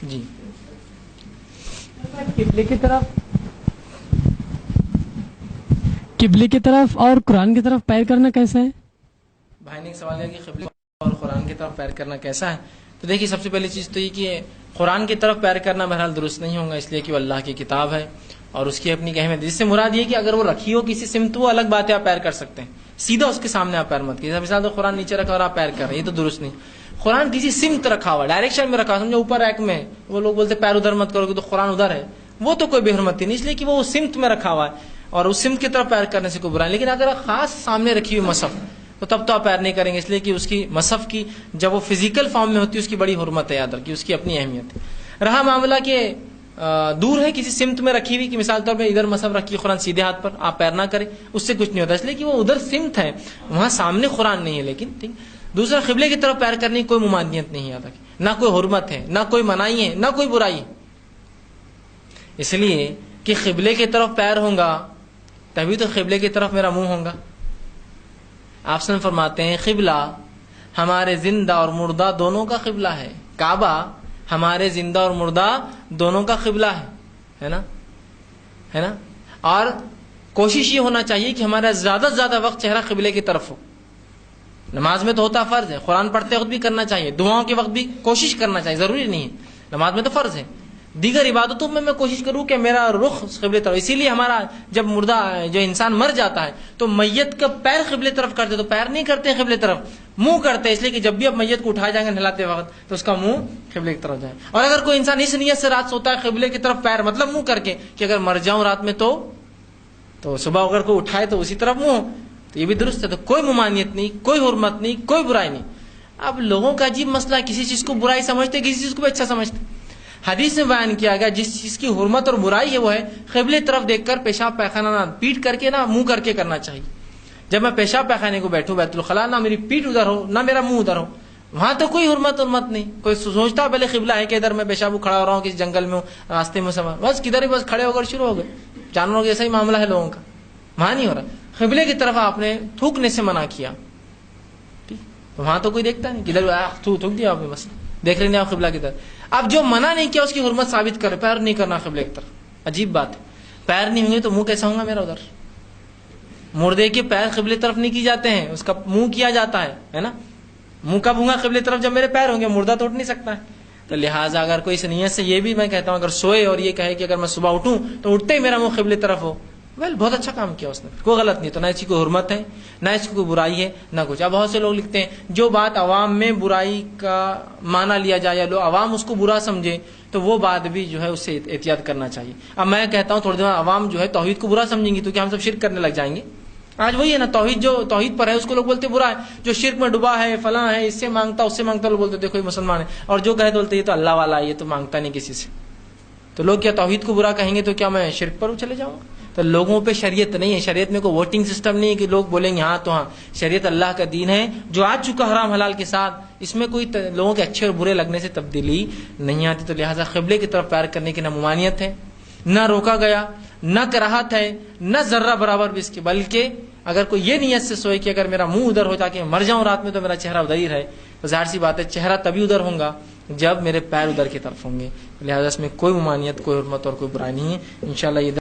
جی قبلے کی طرف اور قرآن کی طرف پیر کرنا کیسا ہے؟ بھائی نے ایک سوال کیا کہ قبلے اور قرآن کی طرف پیر کرنا کیسا ہے. تو دیکھیے سب سے پہلی چیز تو یہ کہ قرآن کی طرف پیر کرنا بہرحال درست نہیں ہوگا، اس لیے کہ وہ اللہ کی کتاب ہے اور اس کی اپنی اہمیت. جس سے مراد یہ کہ اگر وہ رکھی ہو کسی سمت، وہ الگ بات ہے، آپ پیر کر سکتے ہیں، سیدھا اس کے سامنے آپ پیر مت کیجیے. مثال تو قرآن نیچے رکھا اور آپ پیر کر رہے ہیں، یہ تو درست نہیں. قرآن کسی سمت رکھا ہوا، ڈائریکشن میں رکھا، سمجھو اوپر ریک میں، وہ لوگ بولتے پیر ادھر مت کرو گے تو قرآن ادھر ہے، وہ تو کوئی بے حرمتی نہیں، اس لیے کہ وہ سمت میں رکھا ہوا ہے اور اس سمت کی طرف پیر کرنے سے کوئی برا نہیں. لیکن اگر خاص سامنے رکھی ہوئی مصحف تو تب تو آپ پیر نہیں کریں گے، اس لیے کہ اس کی مصحف کی جب وہ فزیکل فارم میں ہوتی ہے اس کی بڑی حرمت ہے، یاد رکھیے اس کی اپنی اہمیت ہے. رہا معاملہ کہ دور ہے کسی سمت میں رکھی ہوئی، کہ مثال طور پہ ادھر مصحف رکھی قرآن سیدھے ہاتھ پر، آپ پیر نہ کریں، اس سے کچھ نہیں ہوتا، اس لیے کہ وہ ادھر سمت ہے، وہاں سامنے قرآن نہیں ہے. لیکن ٹھیک. دوسرا، قبلے کی طرف پیر کرنے کی کوئی ممانعت نہیں، یاد رکھیں، نہ کوئی حرمت ہے، نہ کوئی منائی ہے، نہ کوئی برائی ہے. اس لیے کہ قبلے کی طرف پیر ہوں گا تبھی تو قبلے کی طرف میرا منہ ہوگا. آپ سے فرماتے ہیں قبلہ ہمارے زندہ اور مردہ دونوں کا قبلہ ہے. کعبہ ہمارے زندہ اور مردہ دونوں کا قبلہ ہے نا، ہے نا. اور کوشش یہ ہونا چاہیے کہ ہمارا زیادہ سے زیادہ وقت چہرہ قبلے کی طرف ہو. نماز میں تو ہوتا فرض ہے، قرآن پڑھتے وقت بھی کرنا چاہیے، دعاؤں کے وقت بھی کوشش کرنا چاہیے، ضروری نہیں ہے، نماز میں تو فرض ہے. دیگر عبادتوں میں کوشش کروں کہ میرا رخ قبلے طرف. اسی لیے ہمارا جب مردہ جو انسان مر جاتا ہے تو میت کا پیر قبلے طرف کرتے، تو پیر نہیں کرتے قبلے طرف، منہ کرتے ہیں، اس لیے کہ جب بھی اب میت کو اٹھائے جائیں گے نہلاتے وقت تو اس کا منہ قبلے کی طرف جائے. اور اگر کوئی انسان اس نیت سے رات سوتا ہے قبلے کی طرف پیر مطلب منہ کر کے کہ اگر مر جاؤں رات میں تو صبح اگر کوئی اٹھائے تو اسی طرف منہ، تو یہ بھی درست ہے. تو کوئی ممانعت نہیں، کوئی حرمت نہیں، کوئی برائی نہیں. اب لوگوں کا عجیب مسئلہ ہے، کسی چیز کو برائی سمجھتے، کسی چیز کو بھی اچھا سمجھتے. حدیث میں بیان کیا گیا جس چیز کی حرمت اور برائی ہے وہ ہے قبلے طرف دیکھ کر پیشاب پیخانہ نہ پیٹ کر کے نہ منہ کر کے کرنا چاہیے. جب میں پیشاب پیخانے کو بیٹھوں بیت الخلاء، نہ میری پیٹ ادھر ہو نہ میرا منہ ادھر ہو، وہاں تو کوئی حرمت نہیں. کوئی سوچتا پہلے قبلہ ہے کہ ادھر میں پیشاب کھڑا ہو رہا ہوں کسی جنگل میں ہوں، راستے میں سما بس کدھر ہی بس کھڑے ہو کر شروع ہو گئے. جانوروں کے ایسا ہی معاملہ ہے لوگوں کا، وہاں نہیں ہو رہا. قبلے کی طرف آپ نے تھوکنے سے منع کیا، تو وہاں تو کوئی دیکھتا نہیں، کدھر تھوک دیا آپ نے، بس دیکھ رہے نہیں آپ قبلہ کی طرف. اب جو منع نہیں کیا اس کی حرمت ثابت کرے، پیر نہیں کرنا قبلے کی طرف. عجیب بات ہے، پیر نہیں ہوں گے تو منہ کیسا ہوگا میرا ادھر؟ مردے کے پیر قبلے طرف نہیں کی جاتے ہیں، اس کا منہ کیا جاتا ہے نا. منہ کب ہوں گا قبلے طرف؟ جب میرے پیر ہوں گے، مردہ تو اٹھ نہیں سکتا ہے. تو لہٰذا اگر کوئی اس نیت سے، یہ بھی میں کہتا ہوں اگر سوئے اور یہ کہے کہ اگر میں صبح اٹھوں تو اٹھتے ہی میرا منہ قبلے طرف ہو، بہت اچھا کام کیا اس نے، کوئی غلط نہیں. تو نہ اس کی کوئی حرمت ہے، نہ اس کی کوئی برائی ہے، نہ کچھ. اب بہت سے لوگ لکھتے ہیں جو بات عوام میں برائی کا معنی لیا جائے یا لوگ عوام اس کو برا سمجھے تو وہ بات بھی جو ہے اس سے احتیاط کرنا چاہیے. اب میں کہتا ہوں تھوڑی دیر عوام جو ہے توحید کو برا سمجھیں گی تو کیا ہم سب شرک کرنے لگ جائیں گے؟ آج وہی ہے نا، توحید جو توحید پر ہے اس کو لوگ بولتے برا ہے، جو شرک میں ڈوبا ہے فلاں ہے، اس سے مانگتا اس سے مانگتا، لوگ بولتے دیکھو یہ مسلمان ہے. اور جو کہے بولتے یہ تو اللہ والا ہے، یہ تو مانگتا نہیں کسی سے. تو لوگ کیا توحید کو برا کہیں گے تو کیا میں شرک پر چلے جاؤں گا؟ تو لوگوں پہ شریعت نہیں ہے، شریعت میں کوئی ووٹنگ سسٹم نہیں ہے کہ لوگ بولیں گے ہاں تو ہاں. شریعت اللہ کا دین ہے جو آ چکا حرام حلال کے ساتھ، اس میں کوئی لوگوں کے اچھے اور برے لگنے سے تبدیلی نہیں آتی. تو لہٰذا قبلے کی طرف پیر کرنے کی نہ ممانعت ہے، نہ روکا گیا، نہ کراہت ہے، نہ ذرہ برابر بھی اس کی. بلکہ اگر کوئی یہ نیت سے سوئے کہ اگر میرا منہ ادھر ہو جا کے مر جاؤں رات میں تو میرا چہرہ ادھر ہی رہے، تو ظاہر سی بات ہے چہرہ تبھی ادھر ہوگا جب میرے پیر ادھر کی طرف ہوں گے. لہٰذا اس میں کوئی ممانعت، کوئی حرمت اور کوئی برائی نہیں ہے. انشاءاللہ یہ